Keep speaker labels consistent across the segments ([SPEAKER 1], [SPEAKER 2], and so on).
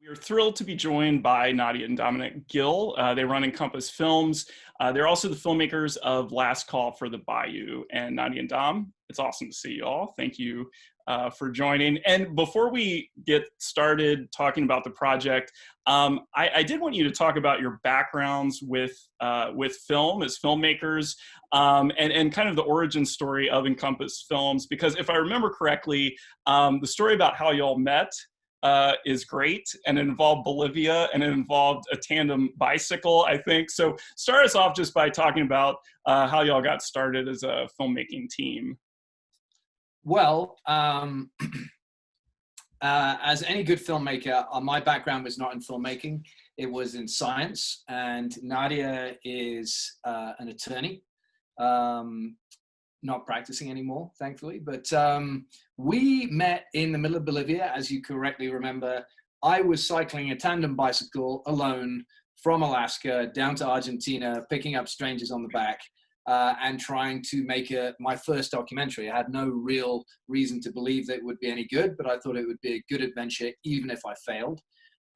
[SPEAKER 1] We are thrilled to be joined by Nadia and Dominic Gill. They run Encompass Films. They're also the filmmakers of Last Call for the Bayou. And Nadia and Dom, it's awesome to see you all. Thank you for joining. And before we get started talking about the project, I did want you to talk about your backgrounds with film as filmmakers, and kind of the origin story of Encompass Films. Because if I remember correctly, the story about how y'all met is great, and it involved Bolivia, and it involved a tandem bicycle, I think. So start us off just by talking about how y'all got started as a filmmaking team.
[SPEAKER 2] Well, as any good filmmaker, my background was not in filmmaking. It was in science, and Nadia is an attorney. Not practicing anymore, thankfully, but we met in the middle of Bolivia. As you correctly remember, I was cycling a tandem bicycle alone from Alaska down to Argentina, picking up strangers on the back and trying to make my first documentary. I had no real reason to believe that it would be any good, but I thought it would be a good adventure, even if I failed.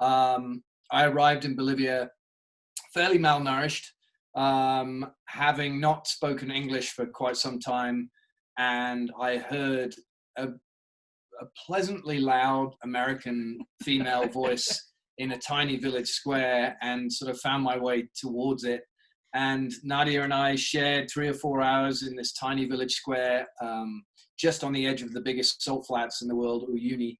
[SPEAKER 2] I arrived in Bolivia fairly malnourished, having not spoken English for quite some time, and I heard a pleasantly loud American female voice in a tiny village square, and sort of found my way towards it. And Nadia and I shared 3 or 4 hours in this tiny village square, just on the edge of the biggest salt flats in the world, Uyuni.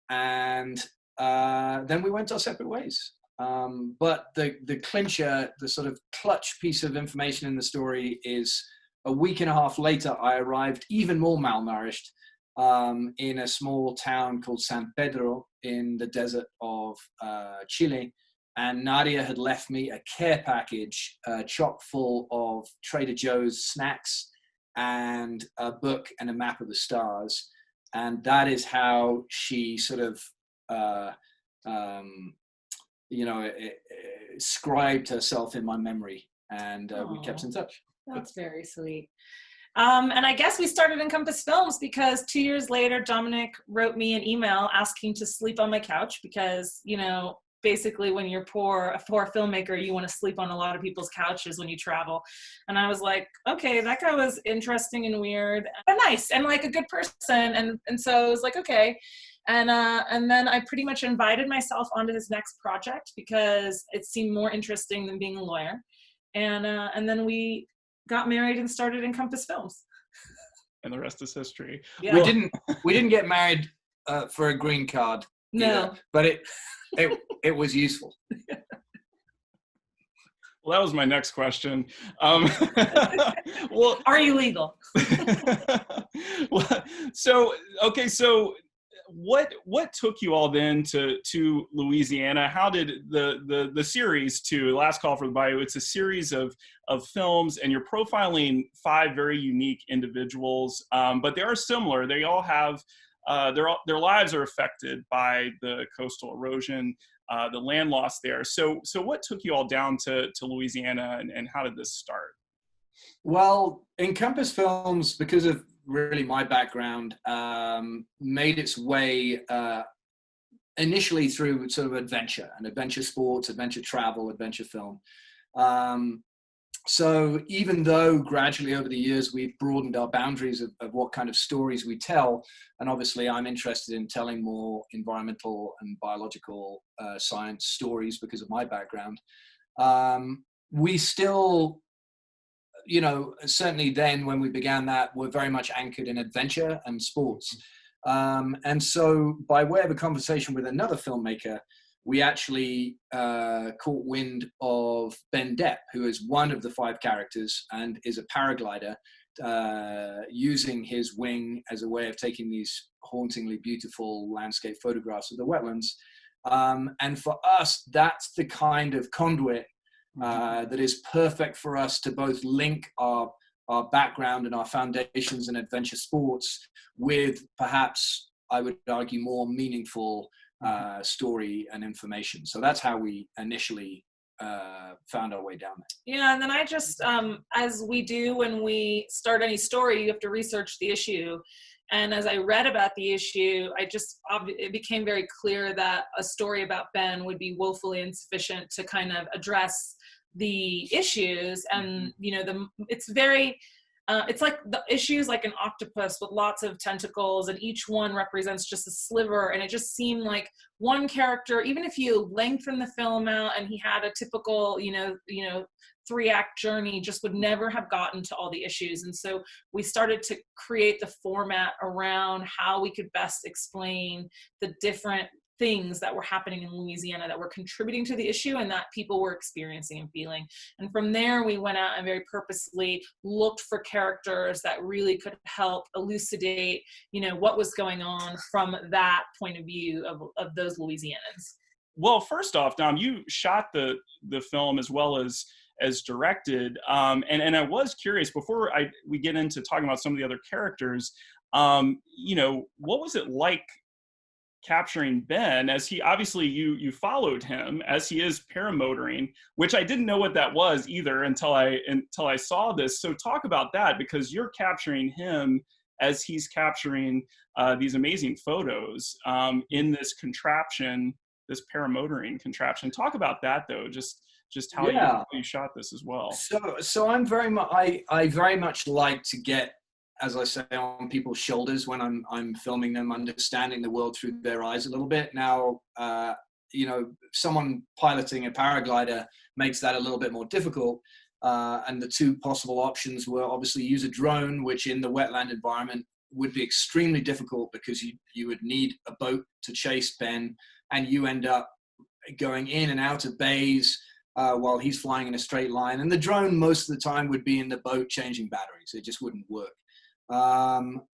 [SPEAKER 2] And then we went our separate ways. But the clincher, the sort of clutch piece of information in the story is a week and a half later, I arrived even more malnourished in a small town called San Pedro in the desert of Chile. And Nadia had left me a care package chock full of Trader Joe's snacks and a book and a map of the stars. And that is how she sort of scribed herself in my memory, and we kept in touch.
[SPEAKER 3] That's very sweet. And I guess we started Encompass Films because 2 years later, Dominic wrote me an email asking to sleep on my couch because, basically when you're poor, a poor filmmaker, you want to sleep on a lot of people's couches when you travel. And I was like, okay, that guy was interesting and weird, but nice, and like a good person. And so I was like, okay. And then I pretty much invited myself onto his next project because it seemed more interesting than being a lawyer. And then we got married and started Encompass Films.
[SPEAKER 1] And the rest is history.
[SPEAKER 2] Yeah. We didn't get married for a green card.
[SPEAKER 3] No.
[SPEAKER 2] Either, but it was useful.
[SPEAKER 1] Well, that was my next question. Well,
[SPEAKER 3] are you legal?
[SPEAKER 1] Well, so what took you all then to Louisiana? How did the series to Last Call for the Bayou? It's a series of films, and you're profiling 5 very unique individuals, but they are similar. They all have their lives are affected by the coastal erosion, the land loss there. So what took you all down to Louisiana, and how did this start?
[SPEAKER 2] Well, Encompass Films, because of really my background, made its way initially through sort of adventure sports, adventure travel, adventure film. So even though gradually over the years we've broadened our boundaries of what kind of stories we tell, and obviously I'm interested in telling more environmental and biological science stories because of my background, we still, certainly then when we began that, were very much anchored in adventure and sports. And so by way of a conversation with another filmmaker, we actually caught wind of Ben Depp, who is one of the 5 characters and is a paraglider, using his wing as a way of taking these hauntingly beautiful landscape photographs of the wetlands. And for us, that's the kind of conduit that is perfect for us to both link our background and our foundations in adventure sports with perhaps, I would argue, more meaningful story and information. So that's how we initially found our way down there.
[SPEAKER 3] Yeah, and then I just, as we do when we start any story, you have to research the issue. And as I read about the issue, it became very clear that a story about Ben would be woefully insufficient to kind of address the issues. And, it's like the issues like an octopus with lots of tentacles, and each one represents just a sliver. And it just seemed like one character, even if you lengthen the film out and he had a typical, 3-act journey, just would never have gotten to all the issues. And so we started to create the format around how we could best explain the different things that were happening in Louisiana that were contributing to the issue and that people were experiencing and feeling. And from there, we went out and very purposely looked for characters that really could help elucidate, what was going on from that point of view of those Louisianans.
[SPEAKER 1] Well, first off, Dom, you shot the film as well as directed, and I was curious before we get into talking about some of the other characters. What was it like capturing Ben, as he obviously you followed him as he is paramotoring, which I didn't know what that was either until I saw this. So talk about that, because you're capturing him as he's capturing these amazing photos in this contraption, this paramotoring contraption. Talk about that though, just how you shot this as well.
[SPEAKER 2] So I'm very much I very much like to get, as I say, on people's shoulders when I'm filming them, understanding the world through their eyes a little bit. Now, someone piloting a paraglider makes that a little bit more difficult. And the two possible options were obviously use a drone, which in the wetland environment would be extremely difficult because you would need a boat to chase Ben, and you end up going in and out of bays while he's flying in a straight line. And the drone most of the time would be in the boat changing batteries. It just wouldn't work.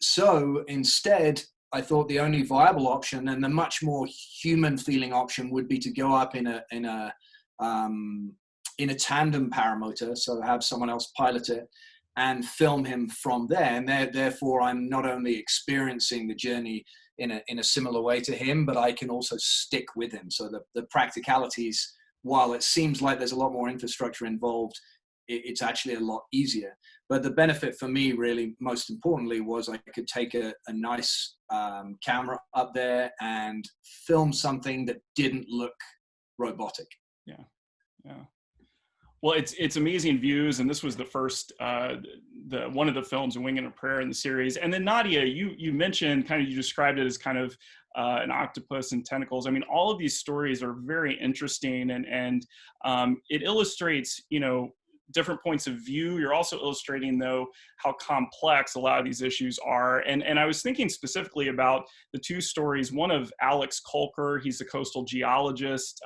[SPEAKER 2] So instead, I thought the only viable option and the much more human feeling option would be to go up in a tandem paramotor, so have someone else pilot it and film him from there. And therefore, I'm not only experiencing the journey in a similar way to him, but I can also stick with him. So the practicalities, while it seems like there's a lot more infrastructure involved, it's actually a lot easier. But the benefit for me, really, most importantly, was I could take a nice camera up there and film something that didn't look robotic.
[SPEAKER 1] Yeah. Well, it's amazing views, and this was the first, one of the films, A Wing and a Prayer in the series. And then Nadia, you mentioned, you described it as kind of an octopus and tentacles. I mean, all of these stories are very interesting, and it illustrates, different points of view. You're also illustrating, though, how complex a lot of these issues are. And I was thinking specifically about the two stories, one of Alex Kolker, he's a coastal geologist,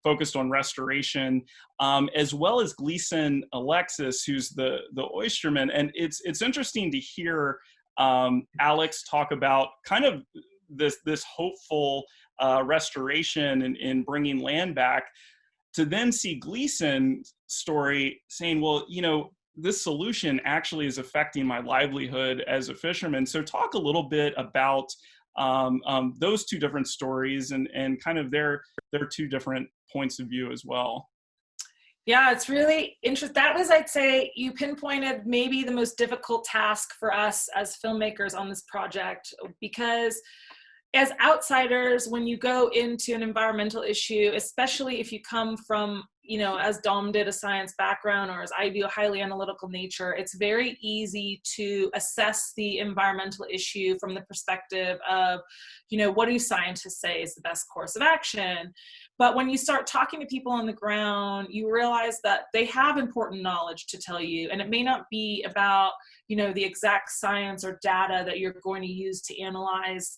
[SPEAKER 1] focused on restoration, as well as Gleason Alexis, who's the oysterman. And it's interesting to hear Alex talk about kind of this hopeful restoration and bringing land back, to then see Gleason's story saying, well, this solution actually is affecting my livelihood as a fisherman. So talk a little bit about those two different stories and kind of their two different points of view as well.
[SPEAKER 3] Yeah, it's really interesting. That was, I'd say, you pinpointed maybe the most difficult task for us as filmmakers on this project, because as outsiders, when you go into an environmental issue, especially if you come from, as Dom did, a science background, or as I do, a highly analytical nature, it's very easy to assess the environmental issue from the perspective of, what do scientists say is the best course of action? But when you start talking to people on the ground, you realize that they have important knowledge to tell you. And it may not be about, the exact science or data that you're going to use to analyze,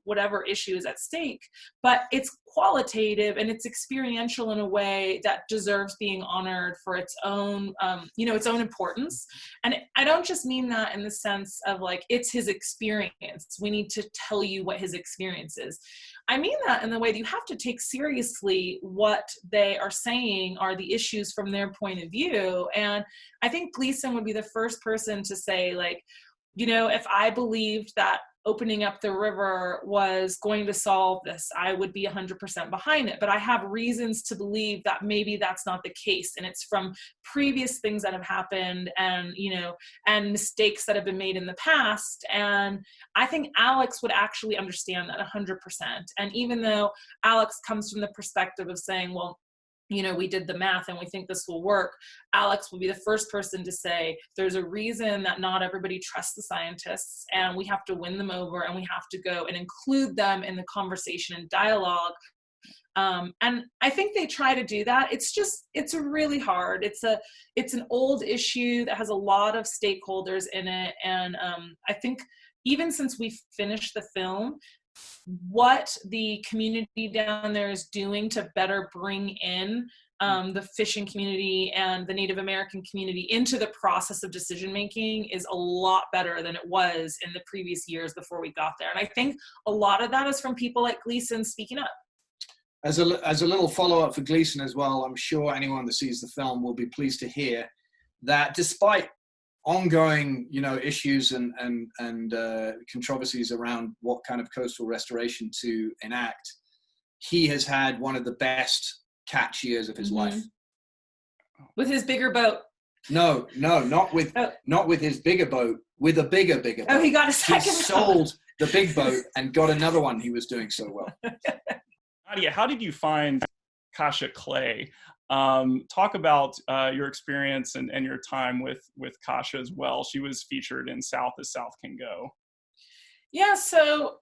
[SPEAKER 3] whatever issue is at stake, but it's qualitative and it's experiential in a way that deserves being honored for its own, its own importance. And I don't just mean that in the sense of like, it's his experience. We need to tell you what his experience is. I mean that in the way that you have to take seriously what they are saying are the issues from their point of view. And I think Gleason would be the first person to say, like, if I believed that opening up the river was going to solve this, I would be 100% behind it. But I have reasons to believe that maybe that's not the case. And it's from previous things that have happened and, you know, and mistakes that have been made in the past. And I think Alex would actually understand that 100%. And even though Alex comes from the perspective of saying, well, you know, we did the math and we think this will work, Alex will be the first person to say, there's a reason that not everybody trusts the scientists, and we have to win them over, and we have to go and include them in the conversation and dialogue. And I think they try to do that. It's really hard. It's an old issue that has a lot of stakeholders in it. And I think even since we finished the film, what the community down there is doing to better bring in the fishing community and the Native American community into the process of decision making is a lot better than it was in the previous years before we got there. And I think a lot of that is from people like Gleason speaking up.
[SPEAKER 2] As a little follow-up for Gleason as well, I'm sure anyone that sees the film will be pleased to hear that despite ongoing, you know, issues and controversies around what kind of coastal restoration to enact, he has had one of the best catch years of his life.
[SPEAKER 3] With his bigger boat.
[SPEAKER 2] No, not with his bigger boat, with a bigger boat.
[SPEAKER 3] Oh, he got a second
[SPEAKER 2] He sold the big boat and got another one. He was doing so well.
[SPEAKER 1] Nadia, how did you find Kasha Clay? Talk about your experience and your time with Kasha as well. She was featured in South as South Can Go.
[SPEAKER 3] Yeah, so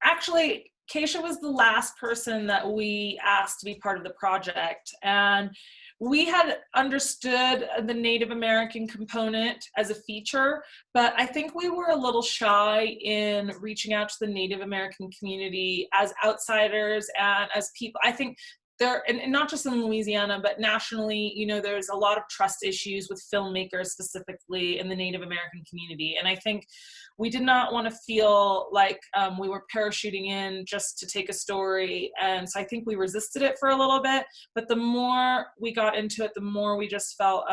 [SPEAKER 3] actually, Kasha was the last person that we asked to be part of the project. And we had understood the Native American component as a feature, but I think we were a little shy in reaching out to the Native American community as outsiders and as people. I think there, and not just in Louisiana, but nationally, you know, there's a lot of trust issues with filmmakers specifically in the Native American community. And I think we did not want to feel like we were parachuting in just to take a story. And so I think we resisted it for a little bit, but the more we got into it, the more we just felt,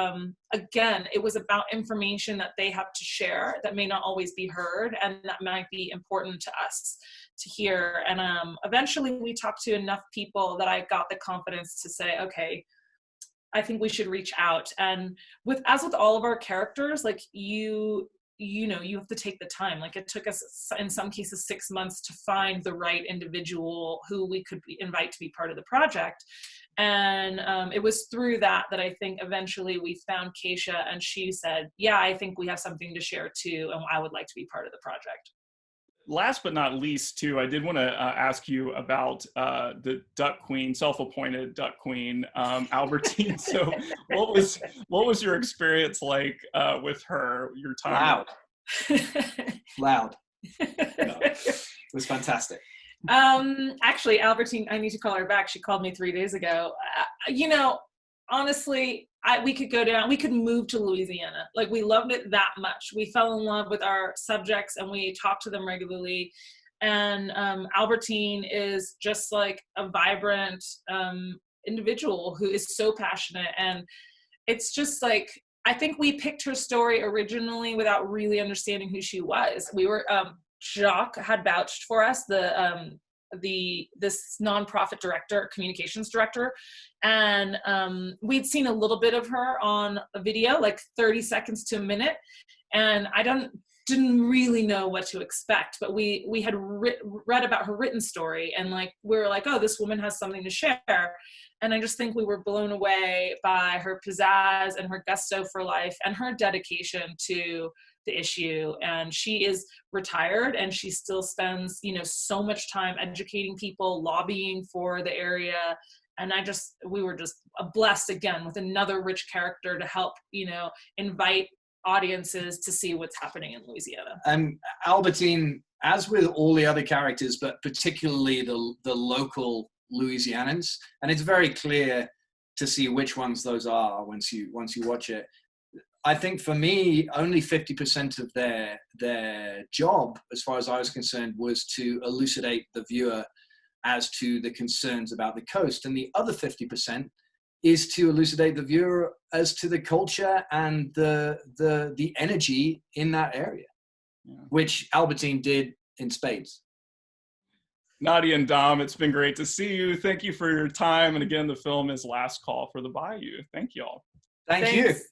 [SPEAKER 3] again, it was about information that they have to share that may not always be heard and that might be important to us to hear. And eventually we talked to enough people that I got the confidence to say, okay, I think we should reach out. And as with all of our characters, like you know, you have to take the time. Like it took us in some cases 6 months to find the right individual who we could invite to be part of the project. And it was through that I think eventually we found Kasha, and she said, yeah, I think we have something to share too, and I would like to be part of the project.
[SPEAKER 1] Last but not least, too, I did want to ask you about the Duck Queen, self-appointed Duck Queen, Albertine. So, what was your experience like with her? Your time?
[SPEAKER 2] Loud. No, it was fantastic.
[SPEAKER 3] Actually, Albertine, I need to call her back. She called me 3 days ago. You know, honestly, we could go down, we could move to Louisiana. Like, we loved it that much. We fell in love with our subjects and we talked to them regularly. And Albertine is just like a vibrant individual who is so passionate. And it's just like, I think we picked her story originally without really understanding who she was. We were, Jacques had vouched for us, this nonprofit director, communications director, and we'd seen a little bit of her on a video, like 30 seconds to a minute, and I didn't really know what to expect, but we had read about her written story, and like we were like, oh, this woman has something to share. And I just think we were blown away by her pizzazz and her gusto for life and her dedication to the issue. And she is retired and she still spends, you know, so much time educating people, lobbying for the area. And we were just blessed again with another rich character to help, you know, invite audiences to see what's happening in Louisiana.
[SPEAKER 2] And Albertine, as with all the other characters, but particularly the local Louisianans, and it's very clear to see which ones those are once you watch it. I think for me, only 50% of their job, as far as I was concerned, was to elucidate the viewer as to the concerns about the coast, and the other 50% is to elucidate the viewer as to the culture and the energy in that area. which Albertine did in spades.
[SPEAKER 1] Nadia and Dom, it's been great to see you. Thank you for your time. And again, the film is Last Call for the Bayou. Thank you all.
[SPEAKER 2] Thank
[SPEAKER 3] Thanks.
[SPEAKER 2] you.